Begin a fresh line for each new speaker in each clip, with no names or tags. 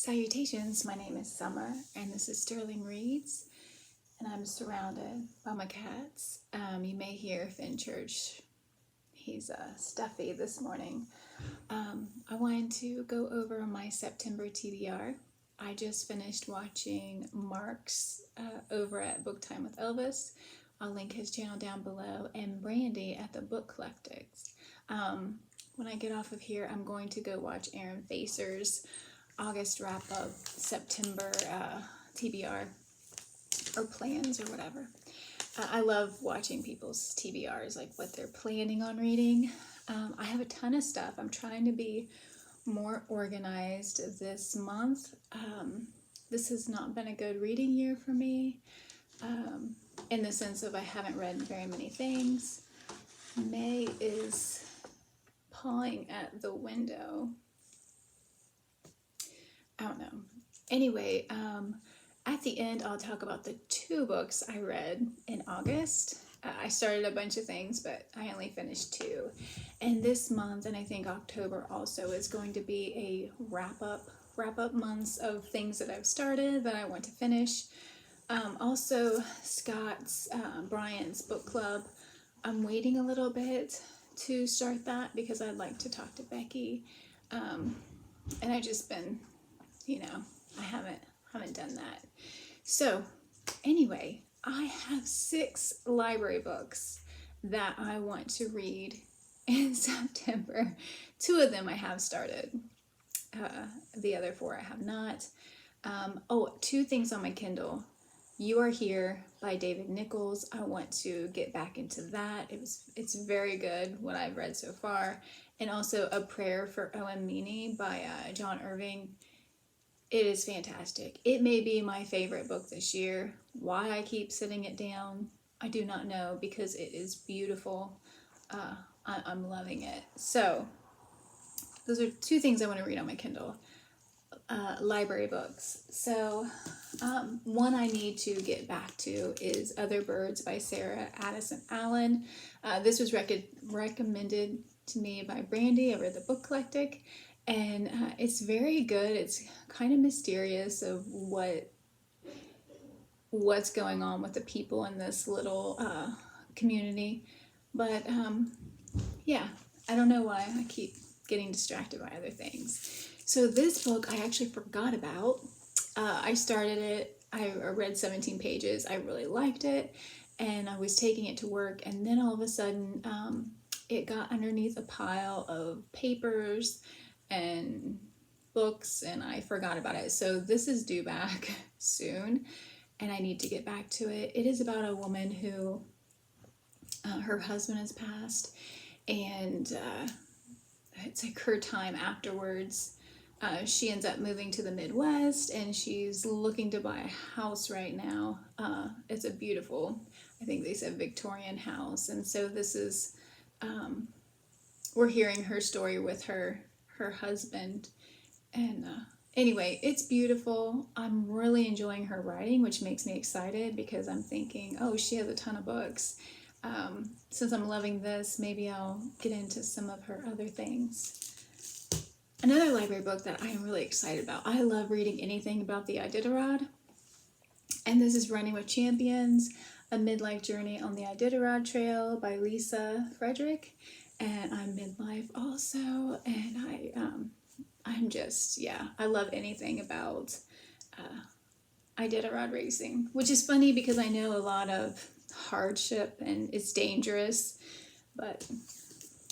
Salutations, my name is Summer, and this is Sterling Reads, and I'm surrounded by my cats. You may hear Finn Church. He's stuffy this morning. I wanted to go over my September TBR. I just finished watching Mark's over at Book Time with Elvis. I'll link his channel down below, and Brandy at the Book Collectics. When I get off of here, I'm going to go watch Aaron Facer's August wrap up September TBR or plans or whatever. I love watching people's TBRs, like what they're planning on reading. I have a ton of stuff. I'm trying to be more organized this month. This has not been a good reading year for me, in the sense of I haven't read very many things. May is pawing at the window. I don't know. Anyway, at the end, I'll talk about the 2 books I read in August. I started a bunch of things, but I only finished 2. And this month, and I think October also, is going to be a wrap up months of things that I've started that I want to finish. Also, Scott's, Brian's book club. I'm waiting a little bit to start that because I'd like to talk to Becky. And I've just been, I haven't done that. So anyway, I have 6 library books that I want to read in September. 2 of them I have started. The other 4 I have not. 2 things on my Kindle. You Are Here by David Nichols. I want to get back into that. It's very good, what I've read so far. And also A Prayer for O.M. Meany by John Irving. It is fantastic. It may be my favorite book this year. Why I keep sitting it down, I do not know, because it is beautiful. I'm loving it. So those are 2 things I want to read on my Kindle. Library books. So one I need to get back to is Other Birds by Sarah Addison Allen. This was recommended to me by Brandy over at the Book Collectic. And it's very good. It's kind of mysterious of what's going on with the people in this little community. But yeah, I don't know why I keep getting distracted by other things. So this book I actually forgot about. I started it. I read 17 pages. I really liked it. And I was taking it to work. And then all of a sudden, it got underneath a pile of papers and books, and I forgot about it. So this is due back soon, and I need to get back to it. It is about a woman who her husband has passed, and it's like her time afterwards. She ends up moving to the Midwest, and she's looking to buy a house right now. It's a beautiful, I think they said Victorian house, and so this is we're hearing her story with her husband. And anyway, it's beautiful. I'm really enjoying her writing, which makes me excited because I'm thinking, oh, she has a ton of books. Since I'm loving this, maybe I'll get into some of her other things. Another library book that I'm really excited about. I love reading anything about the Iditarod. And this is Running with Champions, A Midlife Journey on the Iditarod Trail by Lisa Frederick. And I'm midlife also, and I'm just, I love anything about Iditarod racing, which is funny because I know a lot of hardship and it's dangerous. But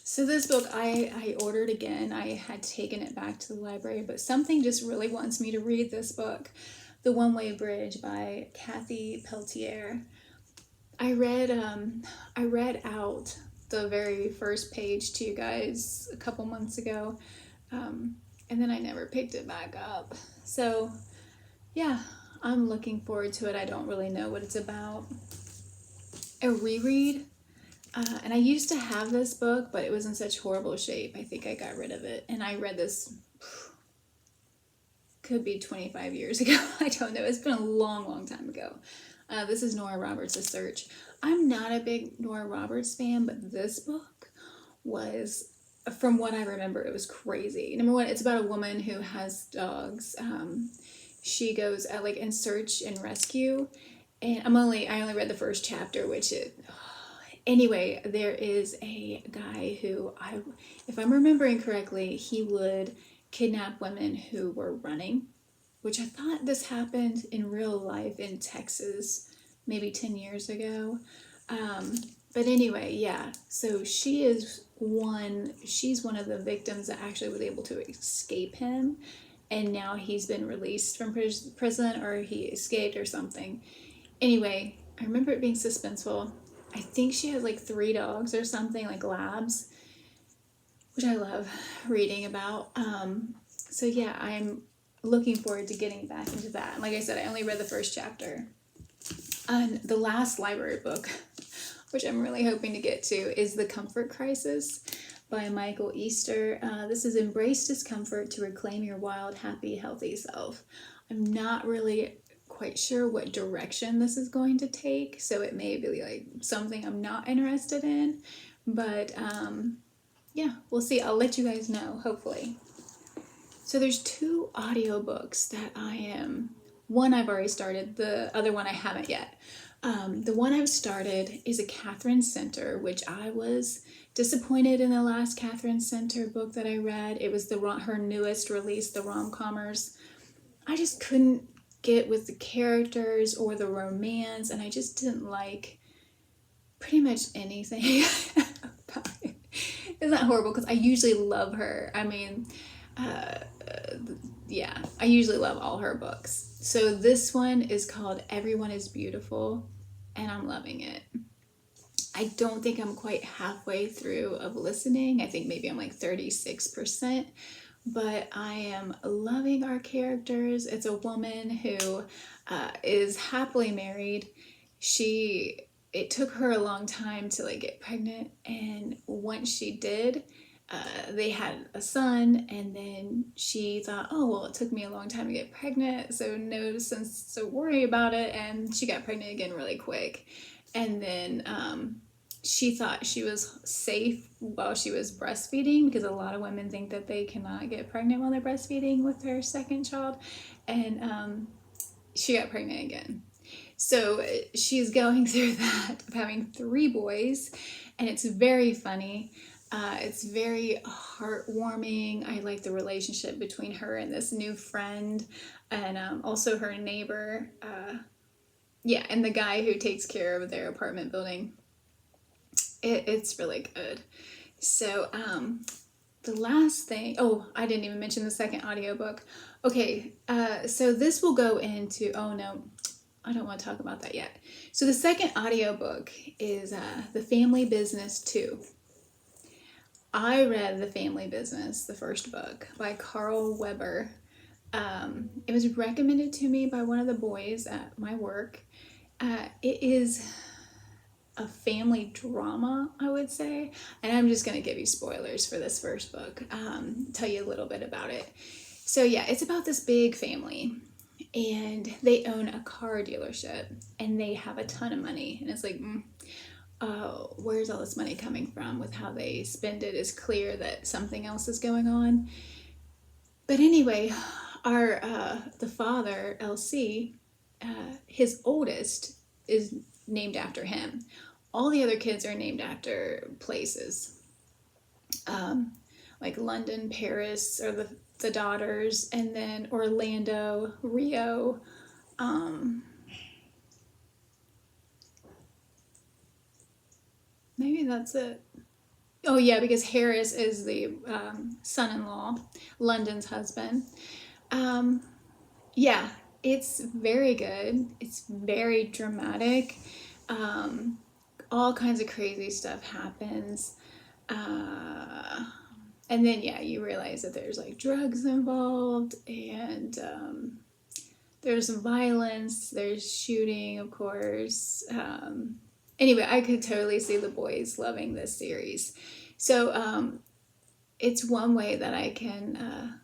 so this book I ordered again. I had taken it back to the library, but something just really wants me to read this book, The One-Way Bridge by Kathy Peltier. I read out the very first page to you guys a couple months ago, and then I never picked it back up. So yeah, I'm looking forward to it. I don't really know what it's about. A reread, and I used to have this book, but it was in such horrible shape. I think I got rid of it, and I read this, could be 25 years ago. I don't know. It's been a long time ago. This is Nora Roberts' Search. I'm not a big Nora Roberts fan, but this book was from what I remember, it was crazy. Number one, it's about a woman who has dogs. She goes like in search and rescue, and I only read the first chapter, which it. Anyway, there is a guy who if I'm remembering correctly, he would kidnap women who were running, which I thought this happened in real life in Texas, maybe 10 years ago. But anyway, yeah. So she's one of the victims that actually was able to escape him, and now he's been released from prison, or he escaped or something. Anyway, I remember it being suspenseful. I think she has like 3 dogs or something, like labs, which I love reading about. So yeah, I'm looking forward to getting back into that. And like I said, I only read the first chapter. And the last library book, which I'm really hoping to get to, is The Comfort Crisis by Michael Easter. This is Embrace Discomfort to Reclaim Your Wild, Happy, Healthy Self. I'm not really quite sure what direction this is going to take, so it may be like something I'm not interested in, but yeah, we'll see. I'll let you guys know, hopefully. So there's 2 audiobooks that one I've already started, the other one I haven't yet. The one I've started is a Catherine Center, which I was disappointed in the last Catherine Center book that I read. It was her newest release, the rom-commers. I just couldn't get with the characters or the romance, and I just didn't like pretty much anything about it. Isn't that horrible? Because I usually love her. I mean, yeah, I usually love all her books. So this one is called Everyone is Beautiful, and I'm loving it. I don't think I'm quite halfway through of listening. I think maybe I'm like 36%. But I am loving our characters. It's a woman who is happily married. It took her a long time to like get pregnant, and once she did, they had a son, and then she thought, oh well, it took me a long time to get pregnant, so no sense to worry about it, and she got pregnant again really quick. And then she thought she was safe while she was breastfeeding, because a lot of women think that they cannot get pregnant while they're breastfeeding with their second child, and she got pregnant again. So she's going through that of having 3 boys, and it's very funny. It's very heartwarming. I like the relationship between her and this new friend, and also her neighbor. Yeah, and the guy who takes care of their apartment building. It's really good. So the last thing, I didn't even mention the second audiobook. Okay, so this will go into, oh no, I don't want to talk about that yet. So the second audiobook is The Family Business 2. I read The Family Business, the first book, by Carl Weber. It was recommended to me by one of the boys at my work. It is a family drama, I would say, and I'm just going to give you spoilers for this first book, tell you a little bit about it. So yeah, it's about this big family, and they own a car dealership, and they have a ton of money, and it's like, where's all this money coming from? With how they spend it, is clear that something else is going on. But anyway, the father, LC, his oldest is named after him. All the other kids are named after places, like London, Paris are the daughters, and then Orlando, Rio, maybe that's it. Oh yeah, because Harris is the son-in-law, London's husband. Yeah, it's very good. It's very dramatic. All kinds of crazy stuff happens. And then, yeah, you realize that there's like drugs involved, and there's violence, there's shooting, of course. Anyway, I could totally see the boys loving this series. So it's one way that I can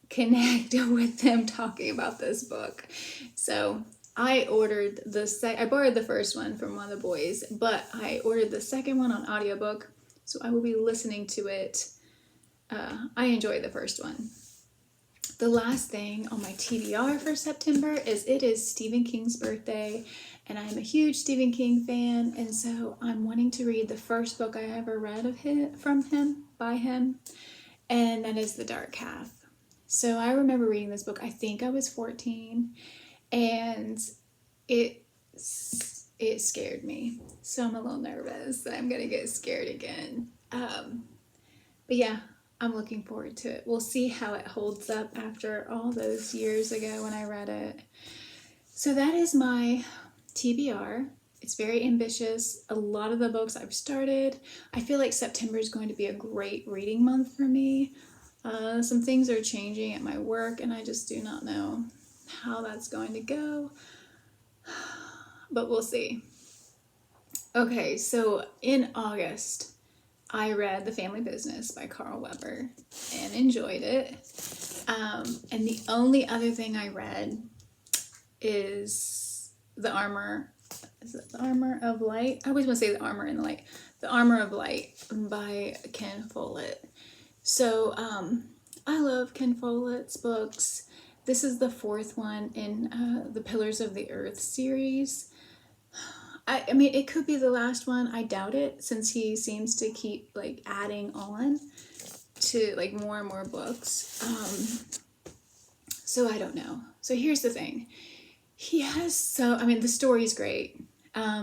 connect with them talking about this book. So I ordered I borrowed the first one from one of the boys, but I ordered the second one on audiobook, so I will be listening to it I enjoyed the first one. The last thing on my TBR for September is it is Stephen King's birthday, and I'm a huge Stephen King fan, and so I'm wanting to read the first book I ever read of him, by him, and that is The Dark Half. So I remember reading this book, I think I was 14, and it scared me. So I'm a little nervous that I'm going to get scared again. But yeah, I'm looking forward to it. We'll see how it holds up after all those years ago when I read it. So that is my TBR. It's very ambitious. A lot of the books I've started. I feel like September is going to be a great reading month for me. Some things are changing at my work, and I just do not know how that's going to go. But we'll see. Okay, so in August, I read The Family Business by Carl Weber and enjoyed it. And the only other thing I read is The Armor. Is it The Armor of Light? I always want to say The Armor in the Light. The Armor of Light by Ken Follett. So I love Ken Follett's books. This is the fourth one in the Pillars of the Earth series. I mean, it could be the last one. I doubt it, since he seems to keep like adding on to like more and more books. So I don't know. So here's the thing. He has the story's great.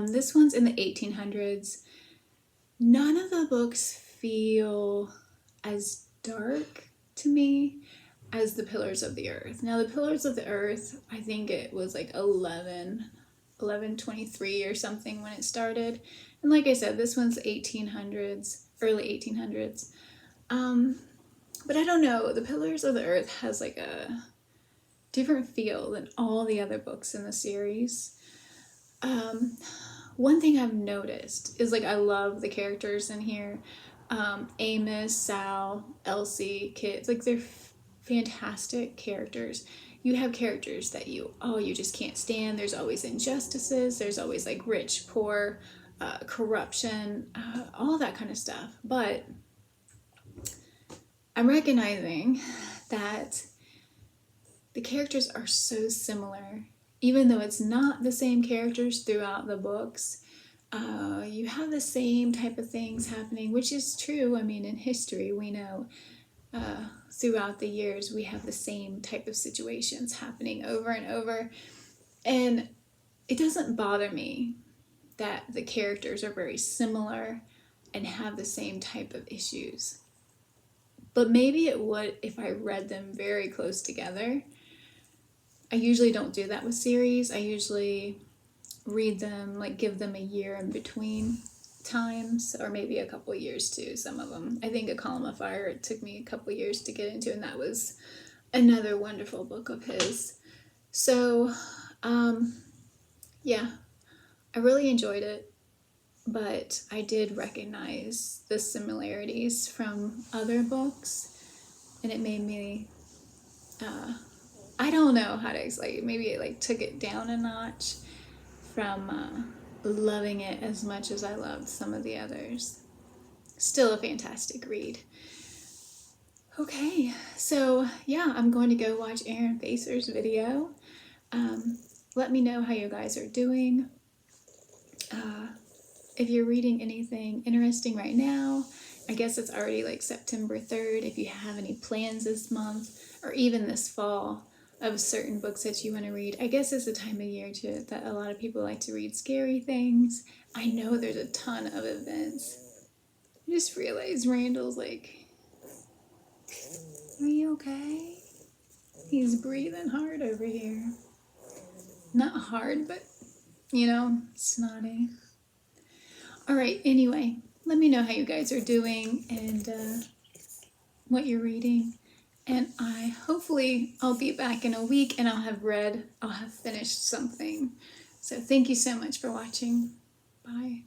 This one's in the 1800s. None of the books feel as dark to me as the Pillars of the Earth. Now, the Pillars of the Earth, I think it was like 1123 or something when it started. And like I said, this one's 1800s, early 1800s. But I don't know, the Pillars of the Earth has like a different feel than all the other books in the series. One thing I've noticed is like I love the characters in here. Amos, Sal, Elsie, Kit, like they're fantastic characters. You have characters that you just can't stand. There's always injustices. There's always like rich, poor, corruption, all that kind of stuff. But I'm recognizing that the characters are so similar, even though it's not the same characters throughout the books. You have the same type of things happening, which is true. I mean, in history, we know throughout the years, we have the same type of situations happening over and over. And it doesn't bother me that the characters are very similar and have the same type of issues. But maybe it would if I read them very close together. I usually don't do that with series. I usually read them, like give them a year in between times, or maybe a couple years too, some of them. I think A Column of Fire, it took me a couple years to get into, and that was another wonderful book of his. So, yeah, I really enjoyed it, but I did recognize the similarities from other books, and it made me, I don't know how to explain it. Maybe it like took it down a notch from loving it as much as I loved some of the others. Still a fantastic read. Okay, so yeah, I'm going to go watch Aaron Facer's video. Let me know how you guys are doing. If you're reading anything interesting right now, I guess it's already like September 3rd. If you have any plans this month or even this fall of certain books that you want to read, I guess it's a time of year that a lot of people like to read scary things. I know there's a ton of events. I just realized Randall's like, are you okay? He's breathing hard over here. Not hard, but, snotty. All right, anyway, let me know how you guys are doing and what you're reading. And hopefully I'll be back in a week and I'll have finished something. So thank you so much for watching. Bye.